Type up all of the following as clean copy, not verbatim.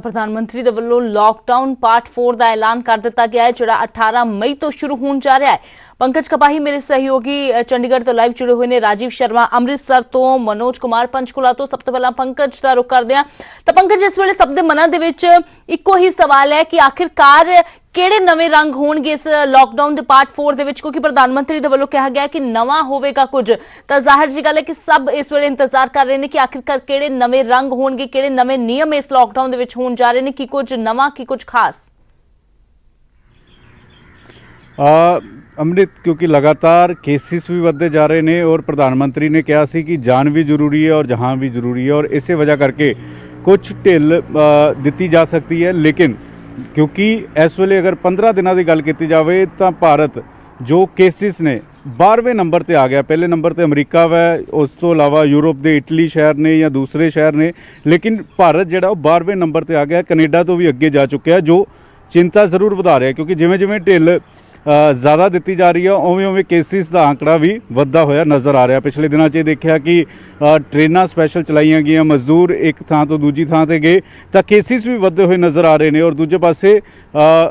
प्रधानमंत्री दे वल्लों lockdown part 4 का ऐलान कर दिता गया है, जिहड़ा 18 मई तो शुरू होने जा रहा है। पंकज कपाही मेरे सहयोगी चंडीगढ़ तो लाइव जुड़े हुए ने, राजीव शर्मा अमृतसर तो, मनोज कुमार पंचकुला तो। सब तो पहला पंकज का रुख करते हैं। तो पंकज, इस वेले सब दे मनां दे विच इक्को ही सवाल है कि आखिरकार किहड़े नवे रंग होणगे इस लॉकडाउन के पार्ट 4 दे विच, क्योंकि प्रधानमंत्री दे वल्लों कहा गया कि नवा होवेगा कुछ। तो जाहिर जी गल है कि सब इस वेले इंतजार कर रहे हैं कि आखिरकार किहड़े नवे रंग होणगे, किहड़े नवे नियम इस लॉकडाउन दे विच होण जा रहे हैं, कि कुछ नवा की कुछ खास। अमृत, क्योंकि लगातार केसिस भी बढ़ते जा रहे हैं और प्रधानमंत्री ने कहा सी कि जान भी जरूरी है और जहां भी जरूरी है, और इस वजह करके कुछ ढिल दी जा सकती है। लेकिन क्योंकि इस वेले अगर 15 दिनों की गल की जाए तो भारत जो केसिस ने 12वें नंबर पर आ गया। पहले नंबर पर अमरीका वै, उस तो इलावा यूरोप के इटली शहर ने या दूसरे शहर ने, लेकिन भारत जो 12वें नंबर पर आ गया। कनेडा तो भी अगे जा चुका है, जो चिंता जरूर बढ़ा रहा है, क्योंकि जिमें जिमें ढिल ज़्यादा दी जा रही है उवें उवें केसिस का आंकड़ा भी वधदा होया नज़र आ रहा। पिछले दिनों च देखा कि ट्रेनां स्पैशल चलाईयां गई, मजदूर एक थां तो दूजी थां ते गए, तो केसिस भी वधदे हुए नज़र आ रहे हैं। और दूजे पासे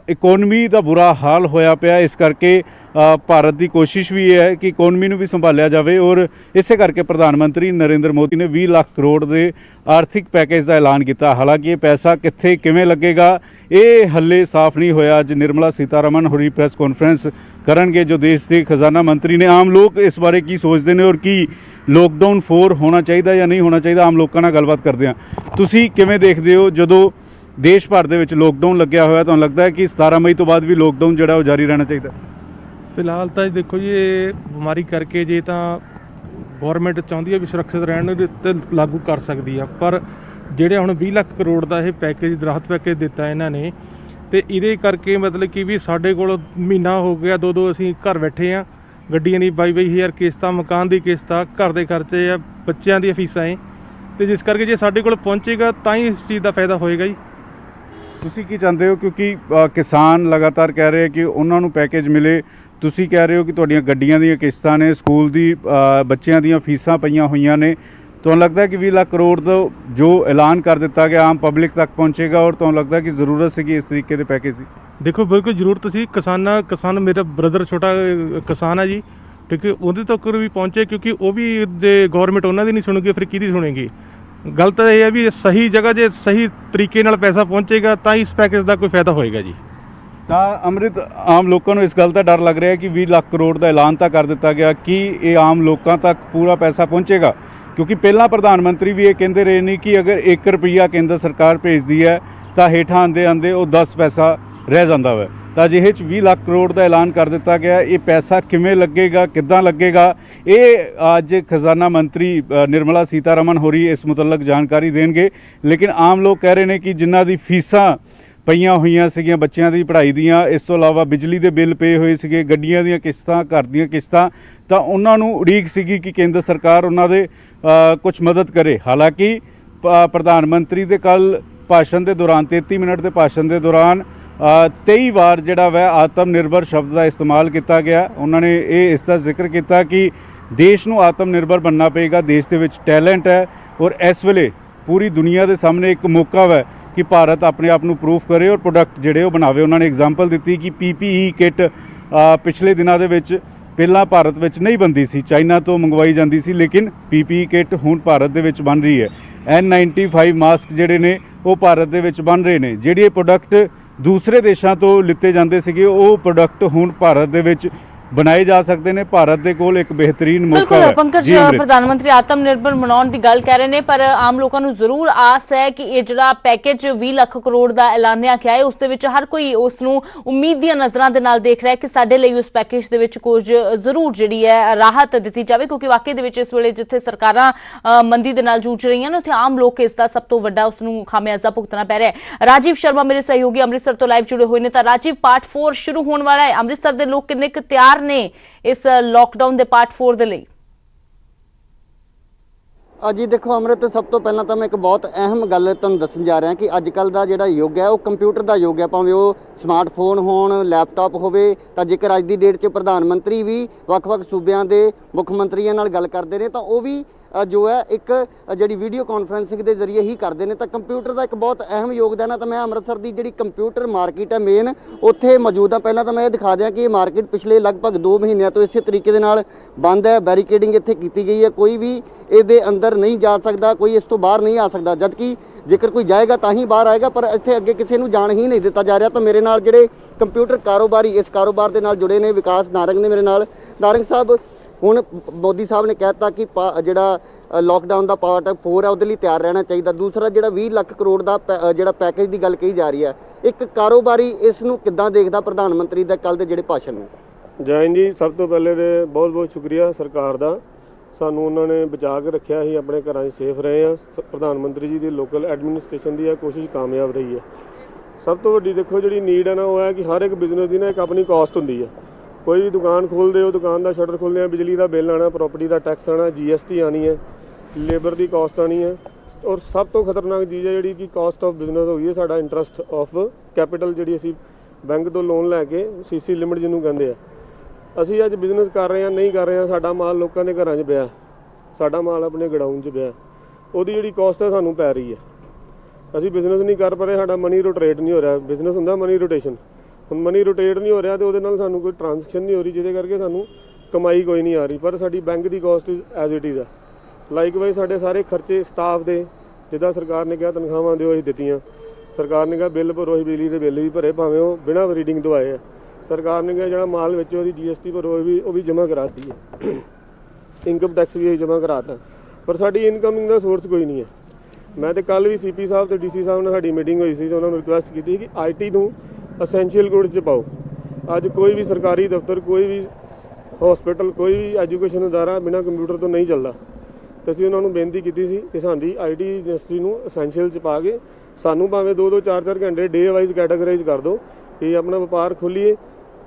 इकोनमी का बुरा हाल होया पिया, इस करके भारत की कोशिश भी है कि इकोनमी नूं भी संभालिया जाए। और इस करके प्रधानमंत्री नरेंद्र मोदी ने 20 लाख करोड़ के आर्थिक पैकेज का ऐलान किया। हालांकि ये पैसा कित्थे किवें लगेगा ये हले साफ नहीं होया। अज निर्मला सीतारमण होरी प्रेस कॉन्फ्रेंस करनगे, जो देश के खजाना मंत्री ने। आम लोग इस बारे की सोचते हैं और कि लॉकडाउन 4 होना चाहिए या नहीं होना चाहिए, आम लोगों नाल गलबात करते हैं। तुसीं किवें देखते हो जो देश भर दे विच लॉकडाउन लग्या होया, तुहानूं लगता है कि 17 मई तो बाद भी लॉकडाउन जिहड़ा वो जारी रहना चाहिए? फिलहाल तो देखो जी, ये बीमारी करके जे तो गौरमेंट चाहती है भी सुरक्षित रहने ते लागू कर सकती है, पर ਜਿਹੜੇ ਹੁਣ 20 ਲੱਖ ਕਰੋੜ ਦਾ ਇਹ ਪੈਕੇਜ ਰਾਹਤ ਪੈਕੇਜ ਦਿੱਤਾ ਇਹਨਾਂ ਨੇ, ਤੇ ਇਹਦੇ ਕਰਕੇ ਮਤਲਬ ਕਿ ਵੀ ਸਾਡੇ ਕੋਲ ਮਹੀਨਾ ਹੋ ਗਿਆ ਦੋ ਅਸੀਂ ਘਰ ਬੈਠੇ ਆ। ਗੱਡੀਆਂ ਦੀ 22,000 ਕਿਸ਼ਤਾਂ, ਮਕਾਨ ਦੀ ਕਿਸ਼ਤਾਂ, ਘਰ ਦੇ ਖਰਚੇ ਆ, ਬੱਚਿਆਂ ਦੀਆਂ ਫੀਸਾਂ ਏ, ਤੇ ਜਿਸ ਕਰਕੇ ਜੇ ਸਾਡੇ ਕੋਲ ਪਹੁੰਚੇਗਾ ਤਾਂ ਹੀ ਇਸ ਚੀਜ਼ ਦਾ ਫਾਇਦਾ ਹੋਏਗਾ ਜੀ। ਤੁਸੀਂ ਕੀ ਚਾਹੁੰਦੇ ਹੋ? ਕਿਉਂਕਿ ਕਿਸਾਨ ਲਗਾਤਾਰ ਕਹਿ ਰਹੇ ਕਿ ਉਹਨਾਂ ਨੂੰ ਪੈਕੇਜ ਮਿਲੇ, ਤੁਸੀਂ ਕਹਿ ਰਹੇ ਹੋ ਕਿ ਤੁਹਾਡੀਆਂ ਗੱਡੀਆਂ ਦੀਆਂ ਕਿਸ਼ਤਾਂ ਨੇ, ਸਕੂਲ ਦੀ ਬੱਚਿਆਂ ਦੀਆਂ ਫੀਸਾਂ ਪਈਆਂ ਹੋਈਆਂ ਨੇ। ਤੁਹਾਨੂੰ लगता है कि 20 लाख करोड़ तो जो ऐलान कर दिता गया आम पब्लिक तक पहुँचेगा, और ਤੁਹਾਨੂੰ लगता है कि ज़रूरत सी इस तरीके के पैकेज की? देखो बिल्कुल ਜ਼ਰੂਰਤ ਸੀ। ਕਿਸਾਨ ਮੇਰਾ ਬ੍ਰਦਰ ਛੋਟਾ ਕਿਸਾਨ ਹੈ ਜੀ, ਠੀਕ ਹੈ, ਉਹਦੇ ਤੱਕ ਵੀ ਪਹੁੰਚੇ, ਕਿਉਂਕਿ ਉਹ ਵੀ ਜੇ ਗੌਰਮੈਂਟ ਉਹਨਾਂ ਦੀ ਨਹੀਂ ਸੁਣੇਗੀ ਫਿਰ ਕਿਹਦੀ ਸੁਣੇਗੀ। ਗੱਲ ਤਾਂ ਇਹ ਹੈ ਵੀ ਸਹੀ ਜਗ੍ਹਾ ਜੇ ਸਹੀ ਤਰੀਕੇ ਨਾਲ ਪੈਸਾ ਪਹੁੰਚੇਗਾ ਤਾਂ ਹੀ ਇਸ ਪੈਕੇਜ ਦਾ ਕੋਈ ਫਾਇਦਾ ਹੋਏਗਾ ਜੀ। ਤਾਂ ਅੰਮ੍ਰਿਤ, ਆਮ ਲੋਕਾਂ ਨੂੰ ਇਸ ਗੱਲ ਦਾ ਡਰ ਲੱਗ ਰਿਹਾ ਕਿ 20 ਲੱਖ ਕਰੋੜ ਦਾ ਐਲਾਨ ਤਾਂ ਕਰ ਦਿੱਤਾ ਗਿਆ, ਕਿ ਇਹ ਆਮ ਲੋਕਾਂ ਤੱਕ ਪੂਰਾ ਪੈਸਾ ਪਹੁੰਚੇਗਾ? क्योंकि पहला प्रधानमंत्री भी ये कहते रहे नहीं कि अगर 1 रुपया केंद्र सरकार भेजती है तो हेठा आंदे आंदे वो 10 पैसा रह जाता है। तो अजिहे 20 लाख करोड़ का ऐलान कर दिता गया। ये पैसा किमें लगेगा, किद्दां लगेगा, ये अज खजाना मंत्री निर्मला सीतारमण होरी इस मुतलक जानकारी देंगे। लेकिन आम लोग कह रहे हैं कि जिन्हां दी फीसां पईयां होईयां सीगियां बच्चों की पढ़ाई दियां, इस तो इलावा बिजली के बिल पे हुए सीगे, गड्डियां दीयां किस्तां, घर दीयां किस्तां, तो उन्होंने उड़ीक सीगी कि केंद्र सरकार उन्होंने कुछ मदद करे। हालांकि प्रधानमंत्री के कल भाषण के दौरान 33 मिनट के भाषण के दौरान 23 बार जोड़ा वह आत्मनिर्भर शब्द का इस्तेमाल किया गया। उन्होंने ये इसका जिक्र किया कि देश को आत्मनिर्भर बनना पेगा, देश के विच टैलेंट है और इस वेले पूरी दुनिया के सामने एक मौका है कि भारत अपने आप को प्रूफ करे और प्रोडक्ट जोड़े वो बनावे। उन्होंने एग्जाम्पल दी कि PPE किट पिछले दिनों के पहला भारत में नहीं बनती सी, चाइना तो मंगवाई जाती सी, लेकिन PPE किट हुण भारत दे विच बन रही है। N95 मास्क जिहड़े ने वो भारत दे विच बन रहे हैं। जिहड़े प्रोडक्ट दूसरे देशों तो लिते जाते सीगे वो प्रोडक्ट हुण भारत दे विच बनाए जा सकते हैं। भारत के कोल एक बेहतरीन मौका है। पंकज, प्रधानमंत्री आत्मनिर्भर बनाने की गल कह रहे हैं, पर आम लोगों को जरूर आस है कि ये जो पैकेज 20 लाख करोड़ का ऐलानिया गया है उस हर कोई उसनूं उम्मीद दी नज़रां दे नाल देख रहा है कि साडे लई उस पैकेज दे विच कुछ जरूर जिहड़ी है राहत दी जाए। क्योंकि वाकई दे विच इस वेले जिथे सरकारां मंदी दे नाल जूझ रही हैं उत्थे आम लोग इसका सब तो वड्डा उसनूं खामियाजा भुगतना पै रहा है। राजीव शर्मा मेरे सहयोगी अमृतसर तो लाइव जुड़े हुए हैं। तो राजीव, पार्ट 4 शुरू होने वाला है, अमृतसर के लोग किन्ने क तैयार ने इस लॉकडाउन के पार्ट 4 दे लई? जी देखो अमृत, सब तो पहला तो मैं एक बहुत अहम गल तुहानूं दस्सण जा रहा कि अजकल का जिहड़ा युग है वो कंप्यूटर का युग है। भावें वो स्मार्टफोन होण, लैपटॉप होवे, तां जेकर अज दी डेट 'च प्रधानमंत्री भी वख-वख सूबिਆਂ ਦੇ ਮੁੱਖ ਮੰਤਰੀਆਂ ਨਾਲ ਗੱਲ ਕਰਦੇ ਨੇ ਤਾਂ ਉਹ ਵੀ ਜੋ ਹੈ ਇੱਕ ਜਿਹੜੀ ਵੀਡੀਓ ਕਾਨਫਰੰਸਿੰਗ ਦੇ ਜ਼ਰੀਏ ਹੀ ਕਰਦੇ ਨੇ। ਤਾਂ ਕੰਪਿਊਟਰ ਦਾ ਇੱਕ ਬਹੁਤ ਅਹਿਮ ਯੋਗਦਾਨ ਹੈ। ਤਾਂ ਮੈਂ ਅੰਮ੍ਰਿਤਸਰ ਦੀ ਜਿਹੜੀ ਕੰਪਿਊਟਰ ਮਾਰਕੀਟ ਹੈ ਮੇਨ ਉੱਥੇ ਮੌਜੂਦ ਹਾਂ। ਪਹਿਲਾਂ ਤਾਂ ਮੈਂ ਇਹ ਦਿਖਾ ਦਿਆਂ ਕਿ ਇਹ ਮਾਰਕੀਟ ਪਿਛਲੇ ਲਗਭਗ 2 ਮਹੀਨਿਆਂ ਤੋਂ ਇਸੇ ਤਰੀਕੇ ਦੇ ਨਾਲ ਬੰਦ ਹੈ। ਬੈਰੀਕੇਡਿੰਗ ਇੱਥੇ ਕੀਤੀ ਗਈ ਹੈ, ਕੋਈ ਵੀ ਇਹਦੇ ਅੰਦਰ ਨਹੀਂ ਜਾ ਸਕਦਾ, ਕੋਈ ਇਸ ਤੋਂ ਬਾਹਰ ਨਹੀਂ ਆ ਸਕਦਾ। ਜਦਕਿ ਜੇਕਰ ਕੋਈ ਜਾਏਗਾ ਤਾਂ ਹੀ ਬਾਹਰ ਆਏਗਾ, ਪਰ ਇੱਥੇ ਅੱਗੇ ਕਿਸੇ ਨੂੰ ਜਾਣ ਹੀ ਨਹੀਂ ਦਿੱਤਾ ਜਾ ਰਿਹਾ। ਤਾਂ ਮੇਰੇ ਨਾਲ ਜਿਹੜੇ ਕੰਪਿਊਟਰ ਕਾਰੋਬਾਰੀ ਇਸ ਕਾਰੋਬਾਰ ਦੇ ਨਾਲ ਜੁੜੇ ਨੇ, ਵਿਕਾਸ ਨਾਰੰਗ ਨੇ ਮੇਰੇ ਨਾਲ। ਨਾਰੰਗ ਸਾਹਿਬ, ਹੁਣ ਮੋਦੀ ਸਾਹਿਬ ਨੇ ਕਹਿਤਾ ਕਿ ਜਿਹੜਾ ਲੋਕਡਾਊਨ ਦਾ ਪਾਰਟ 4 ਹੈ ਉਹਦੇ ਲਈ ਤਿਆਰ ਰਹਿਣਾ ਚਾਹੀਦਾ। ਦੂਸਰਾ ਜਿਹੜਾ 20 ਲੱਖ ਕਰੋੜ ਦਾ ਜਿਹੜਾ ਪੈਕੇਜ ਦੀ ਗੱਲ ਕਹੀ ਜਾ ਰਹੀ ਹੈ, ਇੱਕ ਕਾਰੋਬਾਰੀ ਇਸ ਨੂੰ ਕਿੱਦਾਂ ਦੇਖਦਾ ਪ੍ਰਧਾਨ ਮੰਤਰੀ ਦਾ ਕੱਲ੍ਹ ਦੇ ਜਿਹੜੇ ਭਾਸ਼ਣ ਨੂੰ? ਜੈ ਹਿੰਦ ਜੀ। ਸਭ ਤੋਂ ਪਹਿਲੇ ਤੇ ਬਹੁਤ ਬਹੁਤ ਸ਼ੁਕਰੀਆ ਸਰਕਾਰ ਦਾ, ਸਾਨੂੰ ਉਹਨਾਂ ਨੇ ਬਚਾ ਕੇ ਰੱਖਿਆ। ਅਸੀਂ ਆਪਣੇ ਘਰਾਂ 'ਚ ਸੇਫ ਰਹੇ ਹਾਂ। ਪ੍ਰਧਾਨ ਮੰਤਰੀ ਜੀ ਦੀ ਲੋਕਲ ਐਡਮਿਨਿਸਟ੍ਰੇਸ਼ਨ ਦੀ ਇਹ ਕੋਸ਼ਿਸ਼ ਕਾਮਯਾਬ ਰਹੀ ਹੈ। ਸਭ ਤੋਂ ਵੱਡੀ ਦੇਖੋ ਜਿਹੜੀ ਨੀਡ ਹੈ ਨਾ, ਉਹ ਹੈ ਕਿ ਹਰ ਇੱਕ ਬਿਜ਼ਨਸ ਦੀ ਨਾ ਇੱਕ ਆਪਣੀ ਕਾਸਟ ਹੁੰਦੀ ਹੈ। ਕੋਈ ਵੀ ਦੁਕਾਨ ਖੋਲ੍ਹਦੇ ਹੋ, ਦੁਕਾਨ ਦਾ ਸ਼ਟਰ ਖੋਲ੍ਹਦੇ ਆ, ਬਿਜਲੀ ਦਾ ਬਿੱਲ ਆਉਣਾ, ਪ੍ਰਾਪਰਟੀ ਦਾ ਟੈਕਸ ਆਉਣਾ, GST ਆਉਣੀ ਹੈ, ਲੇਬਰ ਦੀ ਕਾਸਟ ਆਉਣੀ ਹੈ, ਔਰ ਸਭ ਤੋਂ ਖਤਰਨਾਕ ਚੀਜ਼ ਹੈ ਜਿਹੜੀ ਕਿ ਕਾਸਟ ਆਫ ਬਿਜ਼ਨਸ ਹੋਈ ਹੈ ਸਾਡਾ ਇੰਟਰਸਟ ਆਫ ਕੈਪੀਟਲ, ਜਿਹੜੀ ਅਸੀਂ ਬੈਂਕ ਤੋਂ ਲੋਨ ਲੈ ਕੇ CC ਲਿਮਿਟ ਜਿਹਨੂੰ ਕਹਿੰਦੇ ਆ। ਅਸੀਂ ਅੱਜ ਬਿਜ਼ਨਸ ਕਰ ਰਹੇ ਹਾਂ, ਨਹੀਂ ਕਰ ਰਹੇ ਹਾਂ, ਸਾਡਾ ਮਾਲ ਲੋਕਾਂ ਦੇ ਘਰਾਂ 'ਚ ਪਿਆ, ਸਾਡਾ ਮਾਲ ਆਪਣੇ ਗਡਾਊਨ 'ਚ ਪਿਆ, ਉਹਦੀ ਜਿਹੜੀ ਕਾਸਟ ਹੈ ਸਾਨੂੰ ਪੈ ਰਹੀ ਹੈ। ਅਸੀਂ ਬਿਜ਼ਨਸ ਨਹੀਂ ਕਰ ਪਾ ਰਹੇ, ਸਾਡਾ ਮਨੀ ਰੋਟੇਟ ਨਹੀਂ ਹੋ ਰਿਹਾ। ਬਿਜ਼ਨਸ ਹੁੰਦਾ ਮਨੀ ਰੋਟੇਸ਼ਨ, ਹੁਣ ਮਨੀ ਰੋਟੇਟ ਨਹੀਂ ਹੋ ਰਿਹਾ ਤੇ ਉਹਦੇ ਨਾਲ ਸਾਨੂੰ ਕੋਈ ਟ੍ਰਾਂਜੈਕਸ਼ਨ ਨਹੀਂ ਹੋ ਰਹੀ, ਜਿਹਦੇ ਕਰਕੇ ਸਾਨੂੰ ਕਮਾਈ ਕੋਈ ਨਹੀਂ ਆ ਰਹੀ। ਪਰ ਸਾਡੀ ਬੈਂਕ ਦੀ cost is as it is ਆ। ਲਾਈਕਵਾਈਜ਼ ਸਾਡੇ ਸਾਰੇ ਖਰਚੇ ਸਟਾਫ ਦੇ, ਜਿੱਦਾਂ ਸਰਕਾਰ ਨੇ ਕਿਹਾ ਤਨਖਾਹਾਂ ਦਿਓ, ਅਸੀਂ ਦਿੱਤੀਆਂ। ਸਰਕਾਰ ਨੇ ਕਿਹਾ ਬਿੱਲ ਭਰੋ, ਅਸੀਂ ਬਿਜਲੀ ਦੇ ਬਿੱਲ ਵੀ ਭਰੇ, ਭਾਵੇਂ ਉਹ ਬਿਨਾਂ ਰੀਡਿੰਗ ਤੋਂ ਆਏ ਆ। ਸਰਕਾਰ ਨੇ ਕਿਹਾ ਜਿਹੜਾ ਮਾਲ ਵਿੱਚ ਉਹਦੀ GST ਭਰੋ, ਉਹ ਵੀ ਜਮ੍ਹਾਂ ਕਰਾਤੀ ਹੈ। ਇਨਕਮ ਟੈਕਸ ਵੀ ਅਸੀਂ ਜਮ੍ਹਾਂ ਕਰਾਤਾ, ਪਰ ਸਾਡੀ ਇਨਕਮਿੰਗ ਦਾ ਸੋਰਸ ਕੋਈ ਨਹੀਂ ਹੈ। ਮੈਂ ਤੇ ਕੱਲ੍ਹ ਵੀ CP ਸਾਹਿਬ ਤੇ DC ਸਾਹਿਬ ਨਾਲ ਸਾਡੀ ਮੀਟਿੰਗ ਹੋਈ ਸੀ ਤੇ ਉਹਨਾਂ ਨੂੰ ਰਿਕੁਐਸਟ ਕੀਤੀ ਕਿ IT ਨੂੰ ਅਸੈਂਸ਼ੀਅਲ ਗੁਡਸ 'ਚ ਪਾਓ। ਅੱਜ ਕੋਈ ਵੀ ਸਰਕਾਰੀ ਦਫ਼ਤਰ, ਕੋਈ ਵੀ ਹਸਪੀਟਲ, ਕੋਈ ਵੀ ਐਜੂਕੇਸ਼ਨ ਅਦਾਰਾ ਬਿਨਾਂ ਕੰਪਿਊਟਰ ਤੋਂ ਨਹੀਂ ਚੱਲਦਾ। ਤੇ ਅਸੀਂ ਉਹਨਾਂ ਨੂੰ ਬੇਨਤੀ ਕੀਤੀ ਸੀ ਕਿ ਸਾਡੀ IT ਇੰਡਸਟਰੀ ਨੂੰ ਅਸੈਂਸ਼ੀਅਲ 'ਚ ਪਾ ਕੇ ਸਾਨੂੰ ਭਾਵੇਂ 2-2 4-4 ਘੰਟੇ ਡੇ ਵਾਈਜ਼ ਕੈਟਾਗਰਾਈਜ਼ ਕਰ ਦਿਓ ਕਿ ਆਪਣਾ ਵਪਾਰ ਖੋਲ੍ਹੀਏ।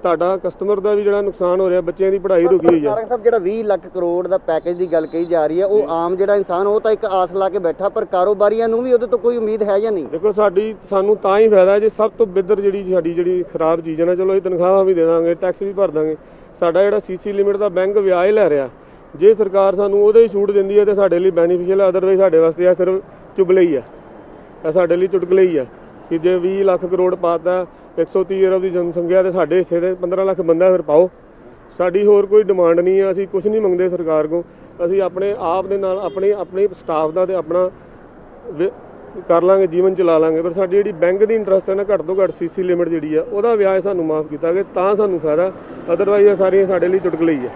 ਤੁਹਾਡਾ ਕਸਟਮਰ ਦਾ ਵੀ ਜਿਹੜਾ ਨੁਕਸਾਨ ਹੋ ਰਿਹਾ, ਬੱਚਿਆਂ ਦੀ ਪੜ੍ਹਾਈ ਰੁਕੀ ਹੋਈ ਹੈ। ਨਾਰੰਗ ਸਾਹਿਬ, ਜਿਹੜਾ 20 ਲੱਖ ਕਰੋੜ ਦਾ ਪੈਕੇਜ ਦੀ ਗੱਲ ਕਹੀ ਜਾ ਰਹੀ ਹੈ, ਉਹ ਆਮ ਜਿਹੜਾ ਇਨਸਾਨ ਉਹ ਤਾਂ ਇੱਕ ਆਸ ਲਾ ਕੇ ਬੈਠਾ, ਪਰ ਕਾਰੋਬਾਰੀਆਂ ਨੂੰ ਵੀ ਉਹਦੇ ਤੋਂ ਕੋਈ ਉਮੀਦ ਹੈ ਜਾਂ ਨਹੀਂ? ਦੇਖੋ ਸਾਨੂੰ ਤਾਂ ਹੀ ਫਾਇਦਾ ਜੇ ਸਭ ਤੋਂ ਬਿਹਤਰ ਜਿਹੜੀ ਖਰਾਬ ਚੀਜ਼ ਹੈ ਨਾ, ਚਲੋ ਇਹ ਤਨਖਾਹਾਂ ਵੀ ਦੇ ਦਾਂਗੇ, ਟੈਕਸ ਵੀ ਭਰ ਦਾਂਗੇ। ਸਾਡਾ ਜਿਹੜਾ CC ਲਿਮਿਟ ਦਾ ਬੈਂਕ ਵਿਆਜ ਲੈ ਰਿਹਾ, ਜੇ ਸਰਕਾਰ ਸਾਨੂੰ ਉਹਦੇ ਹੀ ਛੂਟ ਦਿੰਦੀ ਹੈ ਤੇ ਸਾਡੇ ਲਈ ਬੈਨੀਫੀਸ਼ੀਅਲ ਹੈ। ਅਦਰਵਾਈਜ਼ ਸਾਡੇ ਵਾਸਤੇ ਇਹ ਸਿਰਫ ਚੁਗਲੇ ਹੀ ਆ, ਇਹ ਸਾਡੇ ਲਈ ਚੁਟਕਲੇ ਹੀ ਆ ਕਿ ਜੇ 20 ਲੱਖ ਕਰੋੜ ਪਾਤਾ, 130 ਅਰਬ ਦੀ ਜਨਸੰਖਿਆ ਤੇ ਸਾਡੇ ਹਿੱਸੇ ਦੇ 15 ਲੱਖ ਬੰਦਾ, ਫਿਰ ਪਾਓ। ਸਾਡੀ ਹੋਰ ਕੋਈ ਡਿਮਾਂਡ ਨਹੀਂ ਹੈ, ਅਸੀਂ ਕੁਝ ਨਹੀਂ ਮੰਗਦੇ ਸਰਕਾਰ ਕੋਲ। ਅਸੀਂ ਆਪਣੇ ਆਪ ਦੇ ਨਾਲ ਆਪਣੇ ਸਟਾਫ ਦਾ ਤੇ ਆਪਣਾ ਕਰ ਲਾਂਗੇ, ਜੀਵਨ ਚਲਾ ਲਾਂਗੇ। ਪਰ ਸਾਡੀ ਜਿਹੜੀ ਬੈਂਕ ਦੀ ਇੰਟਰਸਟ ਹੈ ਨਾ, ਘੱਟ ਤੋਂ ਘੱਟ CC ਲਿਮਿਟ ਜਿਹੜੀ ਆ ਉਹਦਾ ਵਿਆਜ ਸਾਨੂੰ ਮਾਫ ਕੀਤਾ ਗਿਆ, ਤਾਂ ਸਾਨੂੰ ਫਾਇਦਾ। ਅਦਰਵਾਈਜ਼ ਇਹ ਸਾਰੀਆਂ ਸਾਡੇ ਲਈ ਚੁਟਕਲੇ ਹੀ ਆ।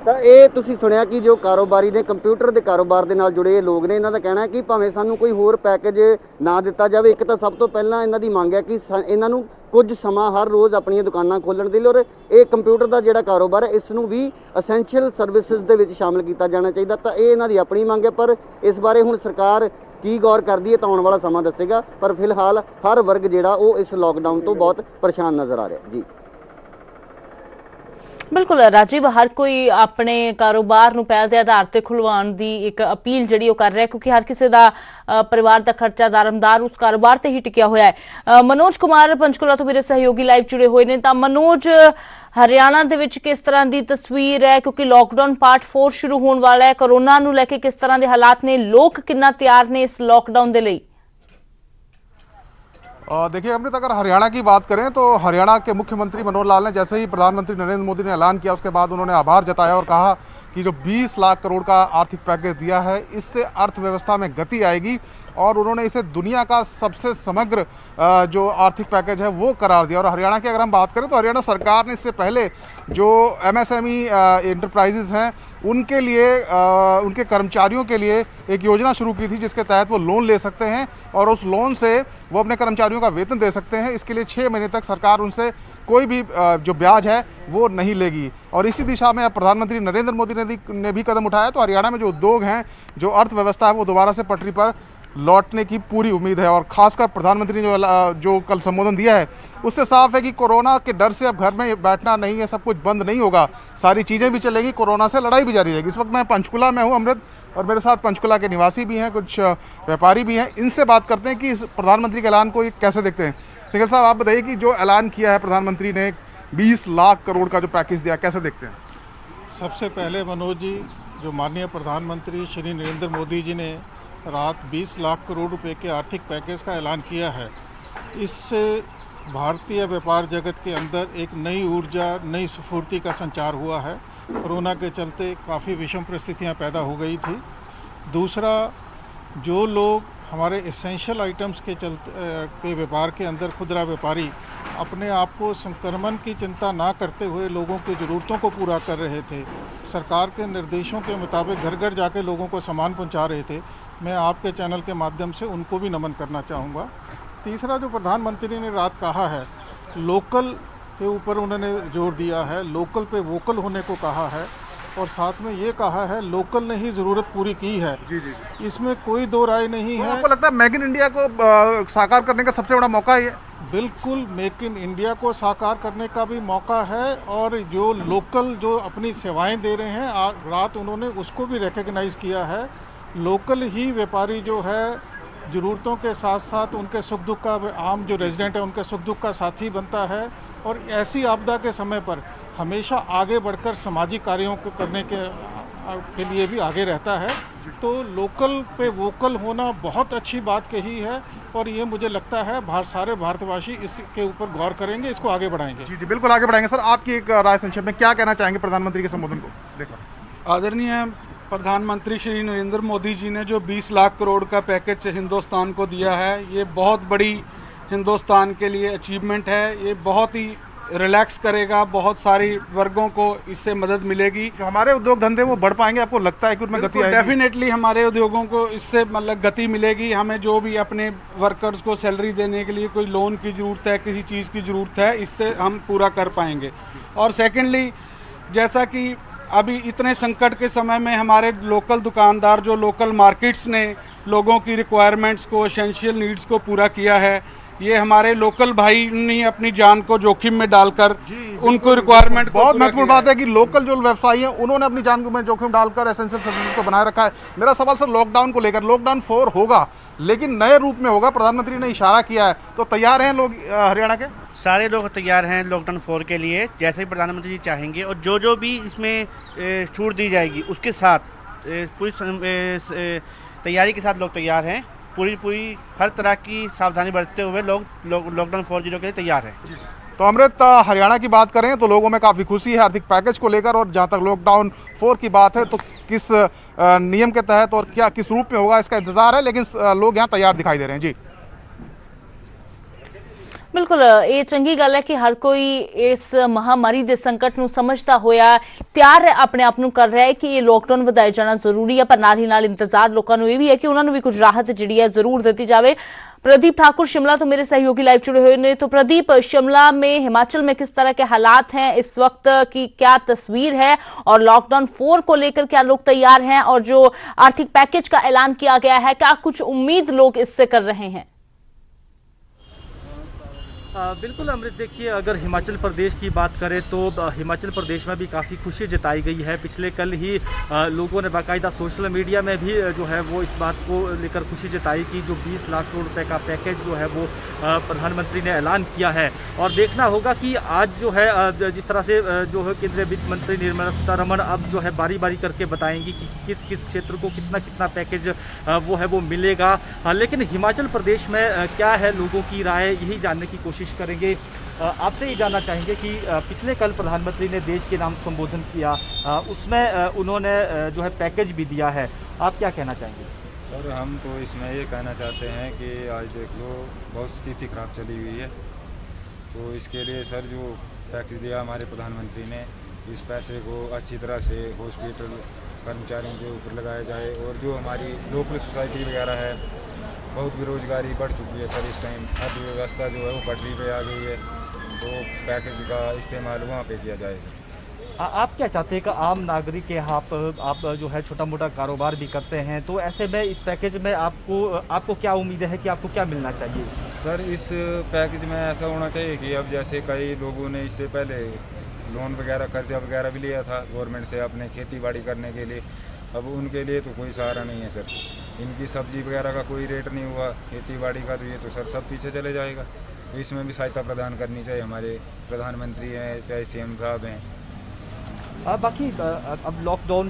ਤਾਂ ਇਹ ਤੁਸੀਂ ਸੁਣਿਆ ਕਿ ਜੋ ਕਾਰੋਬਾਰੀ ਨੇ, ਕੰਪਿਊਟਰ ਦੇ ਕਾਰੋਬਾਰ ਦੇ ਨਾਲ ਜੁੜੇ ਲੋਕ ਨੇ, ਇਹਨਾਂ ਦਾ ਕਹਿਣਾ ਹੈ ਕਿ ਭਾਵੇਂ ਸਾਨੂੰ ਕੋਈ ਹੋਰ ਪੈਕੇਜ ਨਾ ਦਿੱਤਾ ਜਾਵੇ, ਇੱਕ ਤਾਂ ਸਭ ਤੋਂ ਪਹਿਲਾਂ ਇਹਨਾਂ ਦੀ ਮੰਗ ਹੈ ਕਿ ਇਹਨਾਂ ਨੂੰ ਕੁਝ ਸਮਾਂ ਹਰ ਰੋਜ਼ ਆਪਣੀਆਂ ਦੁਕਾਨਾਂ ਖੋਲ੍ਹਣ ਦੇ ਲਈ, ਔਰ ਇਹ ਕੰਪਿਊਟਰ ਦਾ ਜਿਹੜਾ ਕਾਰੋਬਾਰ ਹੈ ਇਸ ਨੂੰ ਵੀ ਅਸੈਂਸ਼ੀਅਲ ਸਰਵਿਸਿਜ਼ ਦੇ ਵਿੱਚ ਸ਼ਾਮਿਲ ਕੀਤਾ ਜਾਣਾ ਚਾਹੀਦਾ। ਤਾਂ ਇਹ ਇਹਨਾਂ ਦੀ ਆਪਣੀ ਮੰਗ ਹੈ, ਪਰ ਇਸ ਬਾਰੇ ਹੁਣ ਸਰਕਾਰ ਕੀ ਗੌਰ ਕਰਦੀ ਹੈ ਤਾਂ ਆਉਣ ਵਾਲਾ ਸਮਾਂ ਦੱਸੇਗਾ। ਪਰ ਫਿਲਹਾਲ ਹਰ ਵਰਗ ਜਿਹੜਾ ਉਹ ਇਸ ਲੋਕਡਾਊਨ ਤੋਂ ਬਹੁਤ ਪਰੇਸ਼ਾਨ ਨਜ਼ਰ ਆ ਰਿਹਾ ਜੀ। ਬਿਲਕੁਲ ਰਾਜੀਵ, ਹਰ ਕੋਈ ਆਪਣੇ ਕਾਰੋਬਾਰ ਨੂੰ ਪਹਿਲ ਦੇ ਆਧਾਰ ਤੇ ਖੁਲਵਾਉਣ ਦੀ ਇੱਕ ਅਪੀਲ ਜਿਹੜੀ ਉਹ ਕਰ ਰਿਹਾ, ਕਿਉਂਕਿ ਹਰ ਕਿਸੇ ਦਾ ਪਰਿਵਾਰ ਦਾ ਖਰਚਾ ਦਾਰਮਦਾਰ ਉਸ ਕਾਰੋਬਾਰ ਤੇ ਹੀ ਟਿਕਿਆ ਹੋਇਆ ਹੈ। ਮਨੋਜ ਕੁਮਾਰ ਪੰਚਕੂਲਾ ਤੋਂ ਮੇਰੇ ਸਹਿਯੋਗੀ ਲਾਈਵ ਜੁੜੇ ਹੋਏ ਨੇ। ਤਾਂ ਮਨੋਜ, ਹਰਿਆਣਾ ਦੇ ਵਿੱਚ ਕਿਸ ਤਰ੍ਹਾਂ ਦੀ ਤਸਵੀਰ ਹੈ, ਕਿਉਂਕਿ ਲੋਕਡਾਊਨ ਪਾर्ट 4 शुरू होने वाला है, कोरोना ਨੂੰ ਲੈ ਕੇ ਕਿਸ ਤਰ੍ਹਾਂ ਦੇ ਹਾਲਾਤ ਨੇ, ਲੋਕ ਕਿੰਨਾ ਤਿਆਰ ਨੇ ਇਸ लॉकडाउन ਦੇ ਲਈ? देखिए अमृत, अगर हरियाणा की बात करें तो हरियाणा के मुख्यमंत्री मनोहर लाल ने जैसे ही प्रधानमंत्री नरेंद्र मोदी ने ऐलान किया, उसके बाद उन्होंने आभार जताया और कहा कि जो 20 लाख करोड़ का आर्थिक पैकेज दिया है, इससे अर्थव्यवस्था में गति आएगी। और उन्होंने इसे दुनिया का सबसे समग्र जो आर्थिक पैकेज है वो करार दिया। और हरियाणा की अगर हम बात करें तो हरियाणा सरकार ने इससे पहले जो MSME इंटरप्राइजेज़ हैं उनके लिए, उनके कर्मचारियों के लिए एक योजना शुरू की थी, जिसके तहत वो लोन ले सकते हैं और उस लोन से वो अपने कर्मचारियों का वेतन दे सकते हैं। इसके लिए 6 महीने तक सरकार उनसे कोई भी जो ब्याज है वो नहीं लेगी। और इसी दिशा में अब प्रधानमंत्री नरेंद्र मोदी ने भी कदम उठाया। तो हरियाणा में जो उद्योग हैं, जो अर्थव्यवस्था है, वो दोबारा से पटरी पर लौटने की पूरी उम्मीद है। और खासकर प्रधानमंत्री ने जो कल संबोधन दिया है उससे साफ है कि कोरोना के डर से अब घर में बैठना नहीं है, सब कुछ बंद नहीं होगा, सारी चीज़ें भी चलेगी, कोरोना से लड़ाई भी जारी रहेगी। इस वक्त मैं पंचकुला में हूँ अमृत, और मेरे साथ पंचकुला के निवासी भी हैं, कुछ व्यापारी भी हैं। इनसे बात करते हैं कि इस प्रधानमंत्री के ऐलान को ये कैसे देखते हैं। सिंघल साहब, आप बताइए कि जो ऐलान किया है प्रधानमंत्री ने 20 लाख करोड़ का जो पैकेज दिया, कैसे देखते हैं? सबसे पहले मनोज जी, जो माननीय प्रधानमंत्री श्री नरेंद्र मोदी जी ने रात 20 लाख करोड़ रुपए के आर्थिक पैकेज का ऐलान किया है, इससे भारतीय व्यापार जगत के अंदर एक नई ऊर्जा, नई स्फूर्ति का संचार हुआ है। कोरोना के चलते काफ़ी विषम परिस्थितियां पैदा हो गई थी। दूसरा, जो लोग हमारे एसेंशियल आइटम्स के व्यापार के अंदर खुदरा व्यापारी अपने आप को संक्रमण की चिंता ना करते हुए लोगों की ज़रूरतों को पूरा कर रहे थे, सरकार के निर्देशों के मुताबिक घर घर जाके लोगों को सामान पहुंचा रहे थे, मैं आपके चैनल के माध्यम से उनको भी नमन करना चाहूँगा। तीसरा, जो प्रधानमंत्री ने रात कहा है, लोकल के ऊपर उन्होंने जोर दिया है, लोकल पे वोकल होने को कहा है, और साथ में ये कहा है लोकल ने ही ज़रूरत पूरी की है। जी। इसमें कोई दो राय नहीं है। आपको लगता है मेक इन इंडिया को साकार करने का सबसे बड़ा मौका है ये? बिल्कुल, मेक इन इंडिया को साकार करने का भी मौका है, और जो लोकल जो अपनी सेवाएं दे रहे हैं, रात उन्होंने उसको भी रिकग्नाइज़ किया है। लोकल ही व्यापारी जो है ज़रूरतों के साथ साथ उनके सुख दुख का, आम जो रेजिडेंट है उनके सुख दुख का साथी बनता है, और ऐसी आपदा के समय पर हमेशा आगे बढ़कर सामाजिक कार्यों को करने के लिए भी आगे रहता है। तो लोकल पे वोकल होना बहुत अच्छी बात कही है, और ये मुझे लगता है सारे भारतवासी इसके ऊपर गौर करेंगे, इसको आगे बढ़ाएंगे। जी, बिल्कुल आगे बढ़ाएंगे। सर, आपकी एक राय संक्षेप में क्या कहना चाहेंगे प्रधानमंत्री के संबोधन को देखो? आदरणीय प्रधानमंत्री श्री नरेंद्र मोदी जी ने जो 20 लाख करोड़ का पैकेज हिंदुस्तान को दिया है, ये बहुत बड़ी हिंदुस्तान के लिए अचीवमेंट है। ये बहुत ही रिलैक्स करेगा, बहुत सारी वर्गों को इससे मदद मिलेगी। जो हमारे उद्योग धंधे वो बढ़ पाएंगे, आपको लगता है कि उनमें गति आएगी? डेफिनेटली हमारे उद्योगों को इससे मतलब गति मिलेगी। हमें जो भी अपने वर्कर्स को सैलरी देने के लिए कोई लोन की ज़रूरत है, किसी चीज़ की ज़रूरत है, इससे हम पूरा कर पाएंगे। और सेकेंडली, जैसा कि अभी इतने संकट के समय में हमारे लोकल दुकानदार, जो लोकल मार्केट्स ने लोगों की रिक्वायरमेंट्स को, एसेंशियल नीड्स को पूरा किया है, ये हमारे लोकल भाई ने अपनी जान को जोखिम में डालकर उनको रिक्वायरमेंट। बहुत महत्वपूर्ण बात है कि लोकल जो व्यवसायी हैं उन्होंने अपनी जान में जोखिम डालकर एसेंशियल सर्विस को बनाए रखा है। मेरा सवाल सर लॉकडाउन को लेकर, लॉकडाउन 4 होगा लेकिन नए रूप में होगा, प्रधानमंत्री ने इशारा किया है, तो तैयार हैं लोग हरियाणा के? सारे लोग तैयार हैं लॉकडाउन 4 के लिए, जैसे ही प्रधानमंत्री जी चाहेंगे, और जो भी इसमें छूट दी जाएगी उसके साथ पूरी तैयारी के साथ लोग तैयार हैं। पूरी हर तरह की सावधानी बरतते हुए लोग लॉकडाउन 4.0 के लिए तैयार हैं। तो अमृत, हरियाणा की बात करें तो लोगों में काफ़ी खुशी है आर्थिक पैकेज को लेकर, और जहां तक लॉकडाउन 4 की बात है तो किस नियम के तहत और क्या किस रूप में होगा इसका इंतजार है, लेकिन लोग यहाँ तैयार दिखाई दे रहे हैं। जी बिल्कुल, ये चंगी गल है कि हर कोई इस महामारी के संकट ਨੂੰ समझता होया ਤਿਆਰ अपने आप ਨੂੰ कर रहा है कि ये लॉकडाउन ਵਧਾਇਆ जाना जरूरी है, पर नाल ही नाल इंतजार लोगों ਨੂੰ ਇਹ भी है कि उन्होंने भी कुछ राहत ਜਿਹੜੀ है जरूर दी जाए। प्रदीप ठाकुर शिमला तो मेरे सहयोगी लाइव जुड़े हुए हैं। तो प्रदीप, शिमला में, हिमाचल में किस तरह के हालात हैं इस वक्त की क्या तस्वीर है, और लॉकडाउन 4 को लेकर क्या लोग तैयार हैं, और जो आर्थिक पैकेज का ऐलान किया गया है, क्या कुछ उम्मीद लोग इससे कर रहे हैं? बिल्कुल अमृत, देखिए अगर हिमाचल प्रदेश की बात करें तो हिमाचल प्रदेश में भी काफ़ी खुशी जताई गई है। पिछले कल ही लोगों ने बाकायदा सोशल मीडिया में भी जो है वो इस बात को लेकर खुशी जताई कि जो 20 लाख करोड़ रुपए का पैकेज जो है वो प्रधानमंत्री ने ऐलान किया है। और देखना होगा कि आज जो है जिस तरह से जो है केंद्रीय वित्त मंत्री निर्मला सीतारमण अब जो है बारी बारी करके बताएंगी कि किस किस क्षेत्र को कितना कितना पैकेज वो है वो मिलेगा। लेकिन हिमाचल प्रदेश में क्या है, लोगों की राय यही जानने की कोशिश करेंगे। आपसे ये जानना चाहेंगे कि पिछले कल प्रधानमंत्री ने देश के नाम संबोधन किया, उसमें उन्होंने जो है पैकेज भी दिया है, आप क्या कहना चाहेंगे? सर, हम तो इसमें ये कहना चाहते हैं कि आज देख लो बहुत स्थिति खराब चली हुई है, तो इसके लिए सर जो पैकेज दिया हमारे प्रधानमंत्री ने, इस पैसे को अच्छी तरह से हॉस्पिटल कर्मचारियों के ऊपर लगाया जाए, और जो हमारी लोकल सोसाइटी वगैरह है, बहुत बेरोजगारी बढ़ चुकी है सर, इस टाइम अर्थव्यवस्था जो है वो पटरी पे आ गई है, तो पैकेज का इस्तेमाल वहाँ पे किया जाए सर। आप क्या चाहते हैं कि आम नागरिक के आप जो है छोटा मोटा कारोबार भी करते हैं, तो ऐसे में इस पैकेज में आपको क्या उम्मीद है कि आपको क्या मिलना चाहिए? सर, इस पैकेज में ऐसा होना चाहिए कि अब जैसे कई लोगों ने इससे पहले लोन वगैरह, कर्जा वगैरह भी लिया था गवर्नमेंट से अपने खेती बाड़ी करने के लिए, अब उनके लिए तो कोई सहारा नहीं है सर। इनकी सब्जी वगैरह का कोई रेट नहीं हुआ, खेती बाड़ी का, तो ये तो सर सब पीछे चले जाएगा। तो इसमें भी सहायता प्रदान करनी चाहिए, हमारे प्रधानमंत्री हैं चाहे सीएम साहब हैं। बाकी अब लॉकडाउन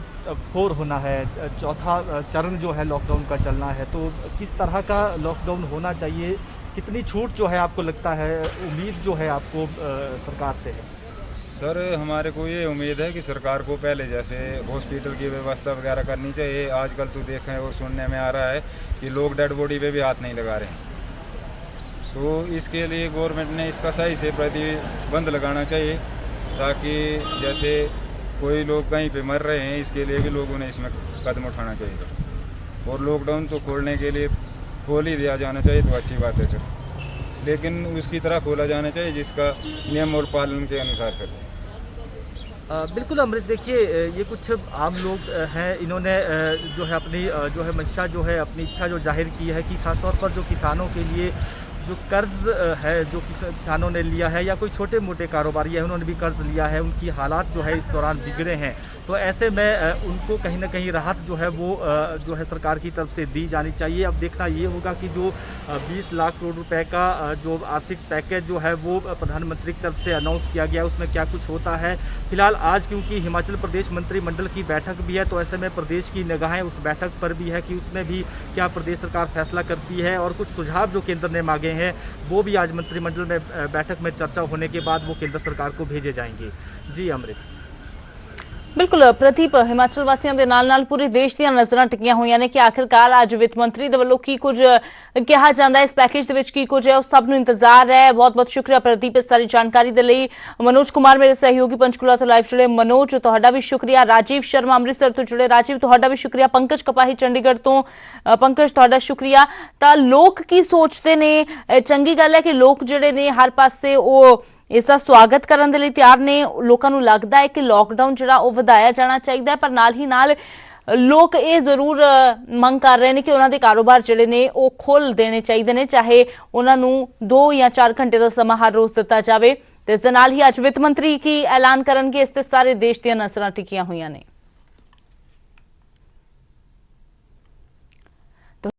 4 होना है, चौथा चरण जो है लॉकडाउन का चलना है, तो किस तरह का लॉकडाउन होना चाहिए, कितनी छूट जो है आपको लगता है, उम्मीद जो है आपको सरकार से है? सर हमारे को ये उम्मीद है कि सरकार को पहले जैसे हॉस्पिटल की व्यवस्था वगैरह करनी चाहिए। आजकल तो देखें और सुनने में आ रहा है कि लोग डेड बॉडी पे भी हाथ नहीं लगा रहे हैं, तो इसके लिए गवर्नमेंट ने इसका सही से प्रतिबंध लगाना चाहिए, ताकि जैसे कोई लोग कहीं पे मर रहे हैं इसके लिए भी लोगों ने इसमें कदम उठाना चाहिए। और लॉकडाउन तो खोलने के लिए खोल ही दिया जाना चाहिए तो अच्छी बात है सर, लेकिन उसकी तरह खोला जाना चाहिए जिसका नियम और पालन के अनुसार सर। बिल्कुल अमृत, देखिए ये कुछ आम लोग हैं, इन्होंने जो है अपनी जो है मंशा जो है अपनी इच्छा जो जाहिर की है कि खासतौर पर जो किसानों के लिए जो कर्ज है जो किसानों ने लिया है या कोई छोटे मोटे कारोबारी है उन्होंने भी कर्ज लिया है, उनकी हालात जो है इस दौरान बिगड़े हैं, तो ऐसे में उनको कहीं ना कहीं राहत जो है वो जो है सरकार की तरफ से दी जानी चाहिए। अब देखना ये होगा कि जो 20 लाख करोड़ रुपए का जो आर्थिक पैकेज जो है वो प्रधानमंत्री की तरफ से अनाउंस किया गया, उसमें क्या कुछ होता है। फिलहाल आज क्योंकि हिमाचल प्रदेश मंत्रिमंडल की बैठक भी है, तो ऐसे में प्रदेश की निगाहें उस बैठक पर भी है कि उसमें भी क्या प्रदेश सरकार फैसला करती है, और कुछ सुझाव जो केंद्र ने मांगे हैं वो भी आज मंत्रिमंडल में बैठक में चर्चा होने के बाद वो केंद्र सरकार को भेजे जाएंगे। जी अमृत। बिल्कुल प्रदीप, हिमाचल वासियों के नाल पूरे देश ਦੀਆਂ ਨਜ਼ਰਾਂ ਟਿਕੀਆਂ ਹੋਈਆਂ ਨੇ ਕਿ ਆਖਿਰਕਾਰ ਅੱਜ ਵਿੱਤ ਮੰਤਰੀ ਦੇ ਵੱਲੋਂ ਕੀ ਕੁਝ ਕਿਹਾ ਜਾਂਦਾ ਹੈ, ਇਸ ਪੈਕੇਜ ਦੇ ਵਿੱਚ ਕੀ ਕੁਝ ਹੈ, ਉਹ ਸਭ ਨੂੰ ਇੰਤਜ਼ਾਰ ਹੈ। ਬਹੁਤ ਬਹੁਤ ਸ਼ੁਕਰੀਆ ਪ੍ਰਦੀਪ ਇਸ ਸਾਰੀ ਜਾਣਕਾਰੀ ਦੇ ਲਈ। ਮਨੋਜ ਕੁਮਾਰ ਮੇਰੇ ਸਹਿਯੋਗੀ ਪੰਚਕੂਲਾ ਤੋਂ ਲਾਈਵ ਜੁੜੇ, ਮਨੋਜ ਤੁਹਾਡਾ ਵੀ ਸ਼ੁਕਰੀਆ। ਰਾਜੀਵ ਸ਼ਰਮਾ ਅੰਮ੍ਰਿਤਸਰ ਤੋਂ ਜੁੜੇ, ਰਾਜੀਵ ਤੁਹਾਡਾ ਵੀ ਸ਼ੁਕਰੀਆ। ਪੰਕਜ ਕਪਾਹੀ ਚੰਡੀਗੜ੍ਹ ਤੋਂ, ਪੰਕਜ ਤੁਹਾਡਾ ਸ਼ੁਕਰੀਆ। ਤਾਂ ਲੋਕ ਕੀ ਸੋਚਦੇ ਨੇ? ਚੰਗੀ ਗੱਲ ਹੈ ਕਿ ਲੋਕ ਜਿਹੜੇ ਨੇ ਹਰ ਪਾਸੇ ਉਹ इसका स्वागत करने के लिए तैयार ने। लोगों को लगता है कि लॉकडाउन जो वधाया जाना चाहिए, पर नाल ही नाल लोग ये जरूर मंग कर रहे हैं कि उन्होंने कारोबार जोड़े ने वो खोल देने चाहिए ने, चाहे उन्होंने 2 या 4 घंटे का समा हर रोज दिता जाए। तो इस दे नाल ही अज वित्त मंत्री की ऐलान करेंगे, इस ते सारे देश दी नज़रां टिकियां हुई ने।